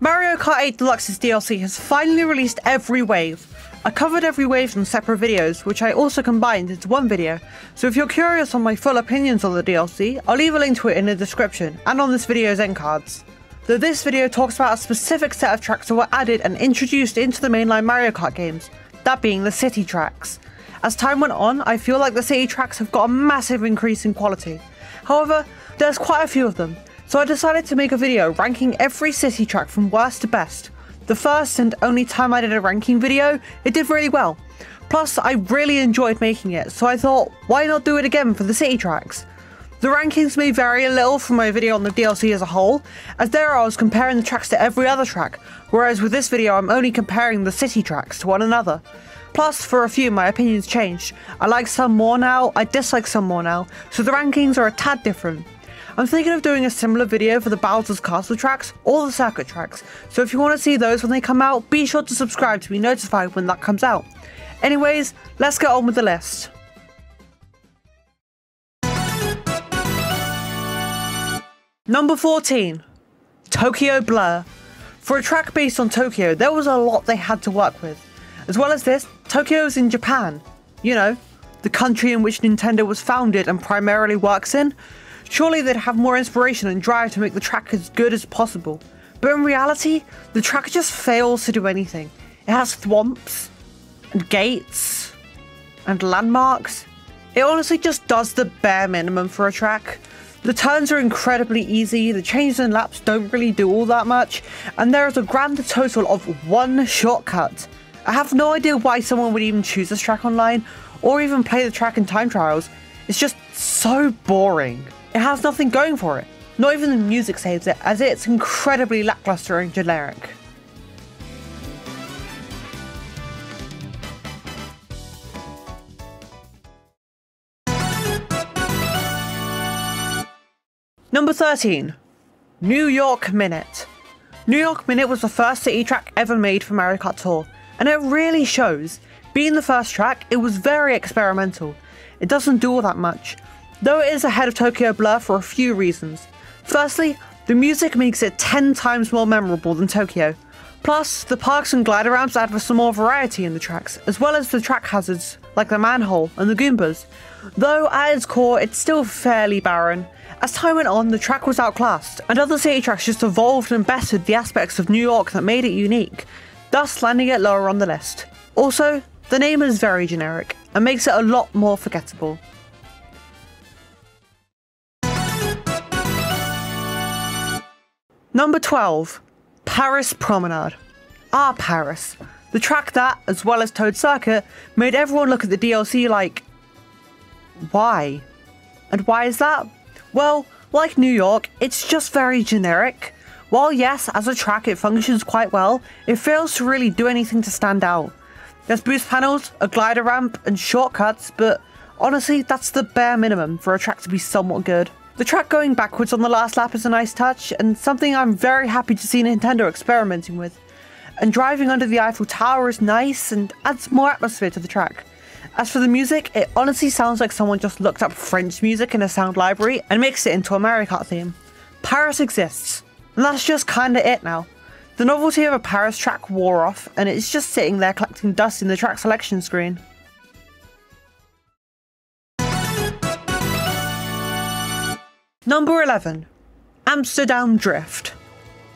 Mario Kart 8 Deluxe's DLC has finally released every wave. I covered every wave in separate videos, which I also combined into one video, so if you're curious on my full opinions on the DLC, I'll leave a link to it in the description and on this video's end cards. Though this video talks about a specific set of tracks that were added and introduced into the mainline Mario Kart games, that being the city tracks. As time went on, I feel like the city tracks have got a massive increase in quality. However, there's quite a few of them, so I decided to make a video ranking every city track from worst to best. The first and only time I did a ranking video, it did really well. Plus, I really enjoyed making it, so I thought, why not do it again for the city tracks? The rankings may vary a little from my video on the DLC as a whole, as there I was comparing the tracks to every other track, whereas with this video I'm only comparing the city tracks to one another. Plus, for a few, my opinions changed. I like some more now, I dislike some more now, so the rankings are a tad different. I'm thinking of doing a similar video for the Bowser's Castle tracks or the circuit tracks, so if you want to see those when they come out, be sure to subscribe to be notified when that comes out. Anyways, let's get on with the list. Number 14. Tokyo Blur. For a track based on Tokyo, there was a lot they had to work with. As well as this, Tokyo is in Japan. You know, the country in which Nintendo was founded and primarily works in. Surely they'd have more inspiration and drive to make the track as good as possible. But in reality, the track just fails to do anything. It has thwomps, and gates, and landmarks. It honestly just does the bare minimum for a track. The turns are incredibly easy, the changes and laps don't really do all that much, and there is a grand total of one shortcut. I have no idea why someone would even choose this track online, or even play the track in time trials. It's just so boring. It has nothing going for it. Not even the music saves it, as it's incredibly lackluster and generic. Number 13. New York Minute. New York Minute was the first city track ever made for Mario Kart Tour, and it really shows. Being the first track, it was very experimental. It doesn't do all that much, though it is ahead of Tokyo Blur for a few reasons. Firstly, the music makes it 10 times more memorable than Tokyo. Plus, the parks and glider ramps add for some more variety in the tracks, as well as the track hazards like the manhole and the Goombas. Though at its core, it's still fairly barren. As time went on, the track was outclassed, and other city tracks just evolved and bettered the aspects of New York that made it unique, thus landing it lower on the list. Also, the name is very generic, and makes it a lot more forgettable. Number 12. Paris Promenade. Paris. The track that, as well as Toad Circuit, made everyone look at the DLC like, why? And why is that? Well, like New York, it's just very generic. While yes, as a track it functions quite well, it fails to really do anything to stand out. There's boost panels, a glider ramp, and shortcuts, but honestly, that's the bare minimum for a track to be somewhat good. The track going backwards on the last lap is a nice touch, and something I'm very happy to see Nintendo experimenting with. And driving under the Eiffel Tower is nice and adds more atmosphere to the track. As for the music, it honestly sounds like someone just looked up French music in a sound library and mixed it into a Mario Kart theme. Paris exists, and that's just kinda it now. The novelty of a Paris track wore off, and it's just sitting there collecting dust in the track selection screen. Number 11. Amsterdam Drift.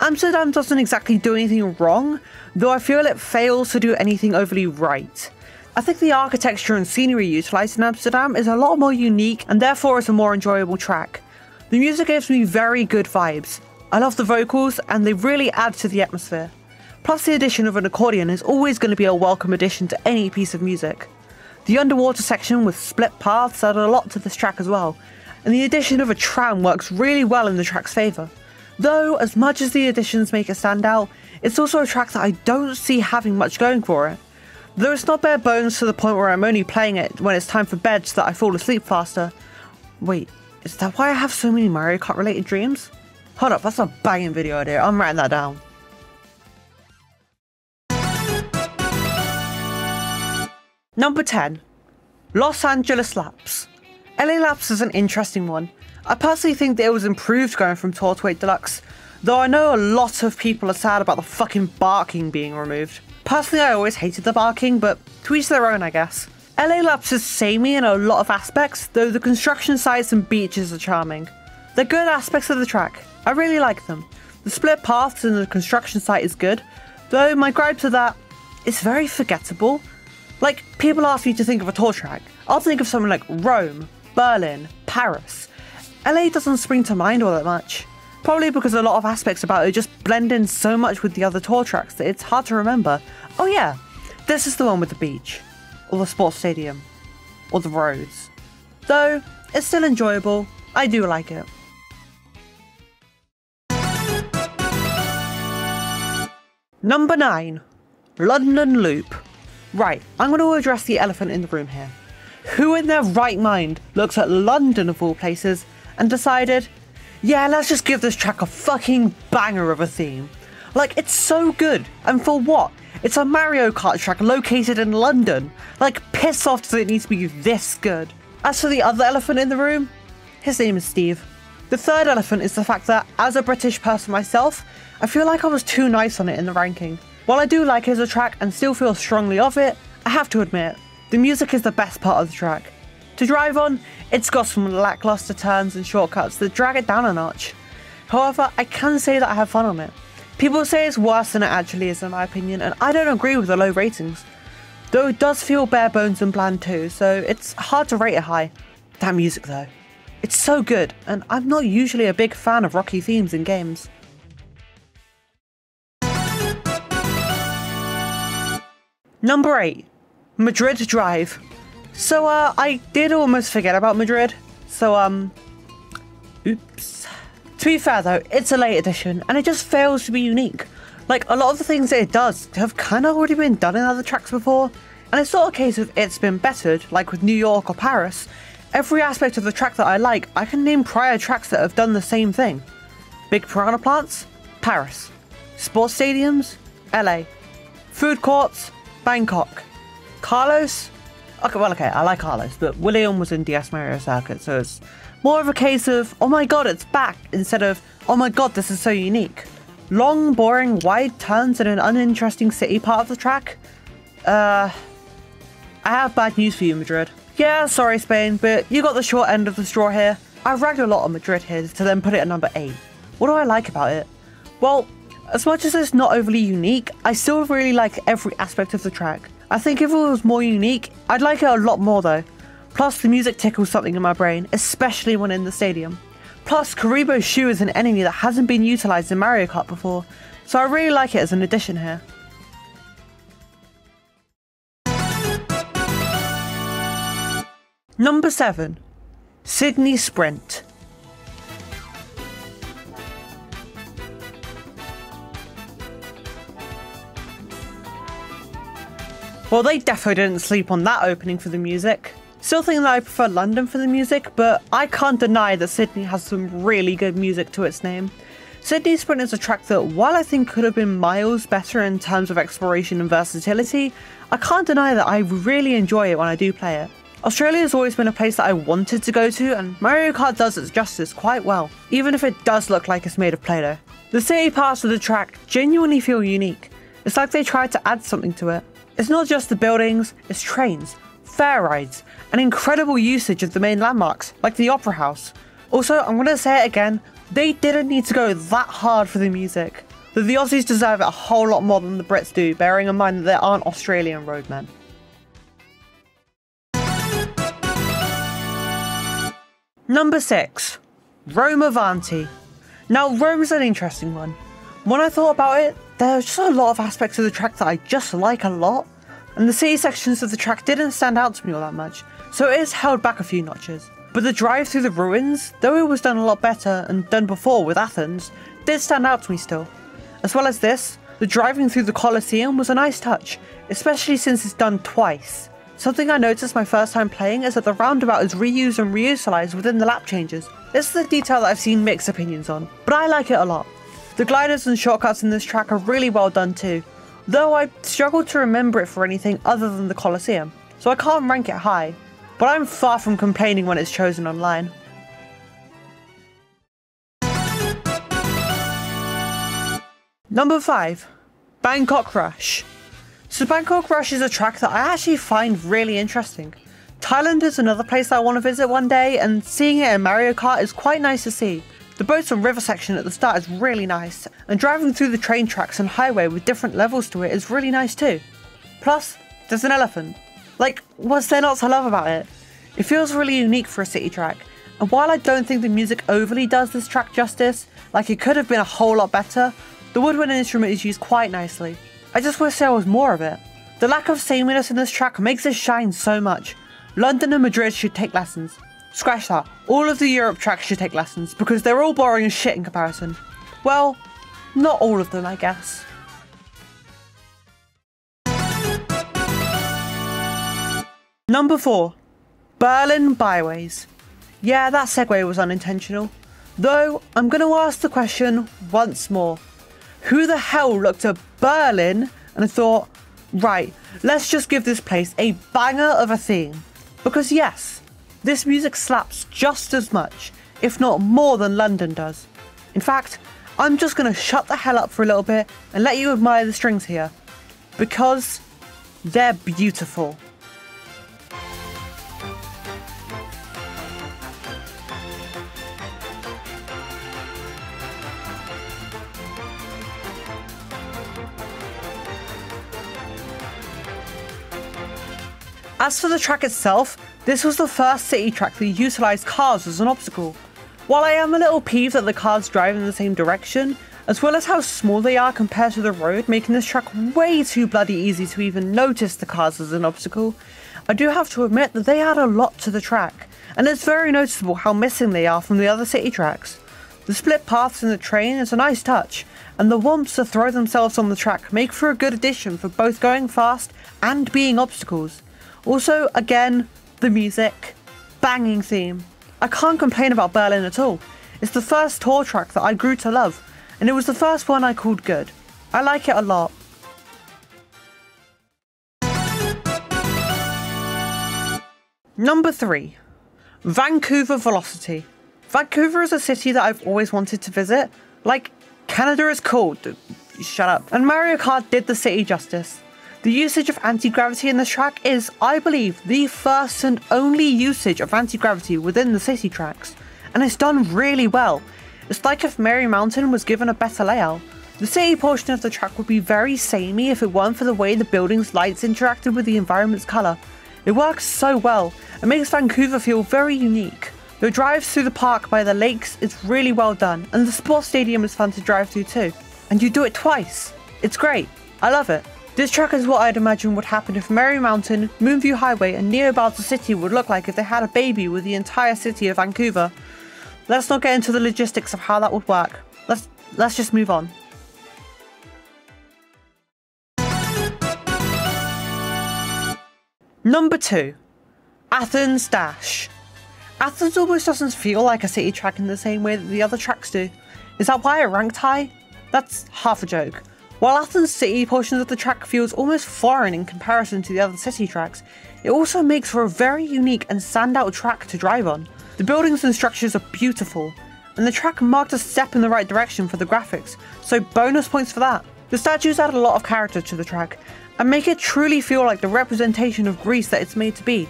Amsterdam doesn't exactly do anything wrong, though I feel it fails to do anything overly right. I think the architecture and scenery utilised in Amsterdam is a lot more unique and therefore is a more enjoyable track. The music gives me very good vibes. I love the vocals and they really add to the atmosphere. Plus the addition of an accordion is always going to be a welcome addition to any piece of music. The underwater section with split paths add a lot to this track as well, and the addition of a tram works really well in the track's favour. Though, as much as the additions make it stand out, it's also a track that I don't see having much going for it. Though it's not bare bones to the point where I'm only playing it when it's time for bed so that I fall asleep faster. Wait, is that why I have so many Mario Kart related dreams? Hold up, that's a banging video idea, I'm writing that down. Number 10. Los Angeles Laps. LA Laps is an interesting one. I personally think that it was improved going from Tour to 8 Deluxe, though I know a lot of people are sad about the fucking barking being removed. Personally, I always hated the barking, but to each their own, I guess. LA Laps is samey in a lot of aspects, though the construction sites and beaches are charming. They're good aspects of the track. I really like them. The split paths in the construction site is good, though my gripes are that it's very forgettable. Like, people ask me to think of a tour track. I'll think of something like Rome, Berlin, Paris. LA doesn't spring to mind all that much. Probably because a lot of aspects about it just blend in so much with the other tour tracks that it's hard to remember. Oh yeah, this is the one with the beach, or the sports stadium, or the roads. Though, it's still enjoyable. I do like it. Number 9. London Loop. Right, I'm going to address the elephant in the room here. Who in their right mind looks at London of all places and decided, yeah, let's just give this track a fucking banger of a theme. Like, it's so good, and for what? It's a Mario Kart track located in London. Like, piss off does it need to be this good? As for the other elephant in the room, his name is Steve. The third elephant is the fact that, as a British person myself, I feel like I was too nice on it in the ranking. While I do like it as a track and still feel strongly of it, I have to admit, the music is the best part of the track. To drive on, it's got some lackluster turns and shortcuts that drag it down a notch. However, I can say that I have fun on it. People say it's worse than it actually is in my opinion, and I don't agree with the low ratings. Though it does feel bare bones and bland too, so it's hard to rate it high. That music though, it's so good, and I'm not usually a big fan of rocky themes in games. Number 8. Madrid Drive. So I did almost forget about Madrid, so oops. To be fair though, it's a late edition and it just fails to be unique. Like, a lot of the things that it does have kind of already been done in other tracks before, and it's not a case of it's been bettered, like with New York or Paris. Every aspect of the track that I like, I can name prior tracks that have done the same thing. Big piranha plants? Paris. Sports stadiums? LA. Food courts? Bangkok. Carlos? Okay, I like Carlos, but William was in DS Mario Circuit, so it's more of a case of, oh my god, it's back, instead of, oh my god, this is so unique. Long, boring, wide turns in an uninteresting city part of the track? I have bad news for you, Madrid. Yeah, sorry Spain, but you got the short end of the straw here. I ragged a lot on Madrid here to then put it at number 8. What do I like about it? Well, as much as it's not overly unique, I still really like every aspect of the track. I think if it was more unique, I'd like it a lot more though. Plus, the music tickles something in my brain, especially when in the stadium. Plus, Karibo's shoe is an enemy that hasn't been utilised in Mario Kart before, so I really like it as an addition here. Number 7. Sydney Sprint. Well, they definitely didn't sleep on that opening for the music. Still think that I prefer London for the music, but I can't deny that Sydney has some really good music to its name. Sydney Sprint is a track that, while I think could have been miles better in terms of exploration and versatility, I can't deny that I really enjoy it when I do play it. Australia has always been a place that I wanted to go to, and Mario Kart does its justice quite well, even if it does look like it's made of Play-Doh. The city parts of the track genuinely feel unique. It's like they tried to add something to it. It's not just the buildings, it's trains, fair rides, and incredible usage of the main landmarks, like the Opera House. Also, I'm gonna say it again, they didn't need to go that hard for the music. The Aussies deserve it a whole lot more than the Brits do, bearing in mind that they aren't Australian roadmen. Number 6. Rome Avanti. Now, Rome is an interesting one. When I thought about it, there's just a lot of aspects of the track that I just like a lot, and the city sections of the track didn't stand out to me all that much, so it is held back a few notches. But the drive through the ruins, though it was done a lot better and done before with Athens, did stand out to me still. As well as this, the driving through the Colosseum was a nice touch, especially since it's done twice. Something I noticed my first time playing is that the roundabout is reused and reutilized within the lap changes. This is a detail that I've seen mixed opinions on, but I like it a lot. The gliders and shortcuts in this track are really well done too, though I struggle to remember it for anything other than the Colosseum, so I can't rank it high, but I'm far from complaining when it's chosen online. Number 5. Bangkok Rush. So Bangkok Rush is a track that I actually find really interesting. Thailand is another place I want to visit one day, and seeing it in Mario Kart is quite nice to see. The boats and river section at the start is really nice, and driving through the train tracks and highway with different levels to it is really nice too. Plus, there's an elephant. Like, what's there not to love about it? It feels really unique for a city track, and while I don't think the music overly does this track justice, like it could have been a whole lot better, the woodwind instrument is used quite nicely. I just wish there was more of it. The lack of sameness in this track makes it shine so much. London and Madrid should take lessons. Scratch that, all of the Europe tracks should take lessons because they're all boring as shit in comparison. Well, not all of them, I guess. Number 4. Berlin Byways. Yeah, that segue was unintentional. Though, I'm going to ask the question once more. Who the hell looked at Berlin and thought, right, let's just give this place a banger of a theme? Because yes, this music slaps just as much, if not more than London does. In fact, I'm just going to shut the hell up for a little bit and let you admire the strings here. Because they're beautiful. As for the track itself, this was the first city track that utilised cars as an obstacle. While I am a little peeved that the cars drive in the same direction, as well as how small they are compared to the road, making this track way too bloody easy to even notice the cars as an obstacle, I do have to admit that they add a lot to the track, and it's very noticeable how missing they are from the other city tracks. The split paths in the train is a nice touch, and the womps to throw themselves on the track make for a good addition for both going fast and being obstacles. Also, again, the music. Banging theme. I can't complain about Berlin at all. It's the first tour track that I grew to love, and it was the first one I called good. I like it a lot. Number 3. Vancouver Velocity. Vancouver is a city that I've always wanted to visit. Like, Canada is cool. Shut up. And Mario Kart did the city justice. The usage of anti-gravity in this track is, I believe, the first and only usage of anti-gravity within the city tracks, and it's done really well. It's like if Merry Mountain was given a better layout. The city portion of the track would be very samey if it weren't for the way the building's lights interacted with the environment's colour. It works so well, and makes Vancouver feel very unique. The drives through the park by the lakes is really well done, and the sports stadium is fun to drive through too. And you do it twice. It's great. I love it. This track is what I'd imagine would happen if Merry Mountain, Moonview Highway and Neobowser City would look like if they had a baby with the entire city of Vancouver. Let's not get into the logistics of how that would work. Let's just move on. Number 2. Athens Dash. Athens almost doesn't feel like a city track in the same way that the other tracks do. Is that why it ranked high? That's half a joke. While Athens' city portions of the track feels almost foreign in comparison to the other city tracks, it also makes for a very unique and standout track to drive on. The buildings and structures are beautiful, and the track marked a step in the right direction for the graphics, so bonus points for that. The statues add a lot of character to the track, and make it truly feel like the representation of Greece that it's made to be.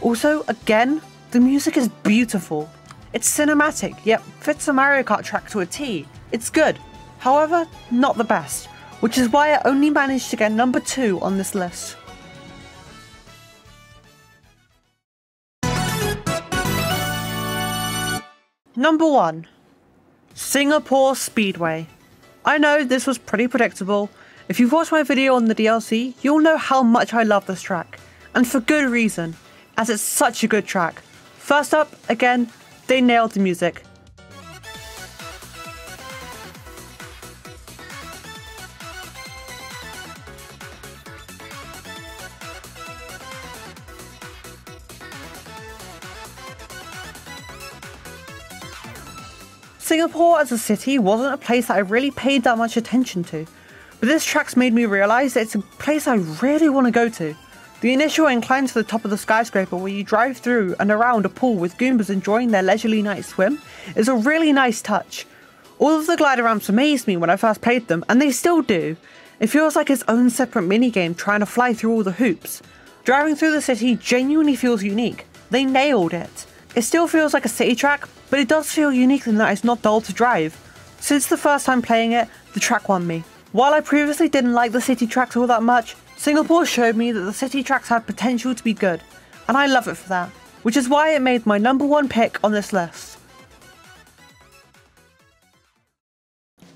Also, again, the music is beautiful. It's cinematic, yet fits a Mario Kart track to a T. It's good, however, not the best, which is why I only managed to get number 2 on this list. Number 1. Singapore Speedway. I know this was pretty predictable. If you've watched my video on the DLC, you'll know how much I love this track, and for good reason, as it's such a good track. First up, again, they nailed the music. Singapore as a city wasn't a place that I really paid that much attention to, but this track's made me realise that it's a place I really want to go to. The initial incline to the top of the skyscraper where you drive through and around a pool with Goombas enjoying their leisurely night swim is a really nice touch. All of the glider ramps amazed me when I first played them, and they still do. It feels like its own separate minigame trying to fly through all the hoops. Driving through the city genuinely feels unique. They nailed it. It still feels like a city track, but it does feel unique in that it's not dull to drive. Since the first time playing it, the track won me. While I previously didn't like the city tracks all that much, Singapore showed me that the city tracks had potential to be good, and I love it for that, which is why it made my #1 pick on this list.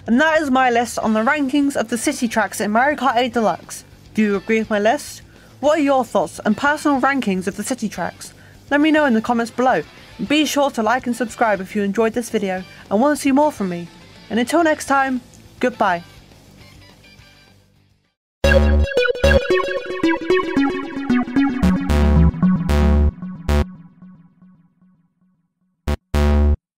And that is my list on the rankings of the city tracks in Mario Kart 8 Deluxe. Do you agree with my list? What are your thoughts and personal rankings of the city tracks? Let me know in the comments below, and be sure to like and subscribe if you enjoyed this video and want to see more from me. And until next time, goodbye.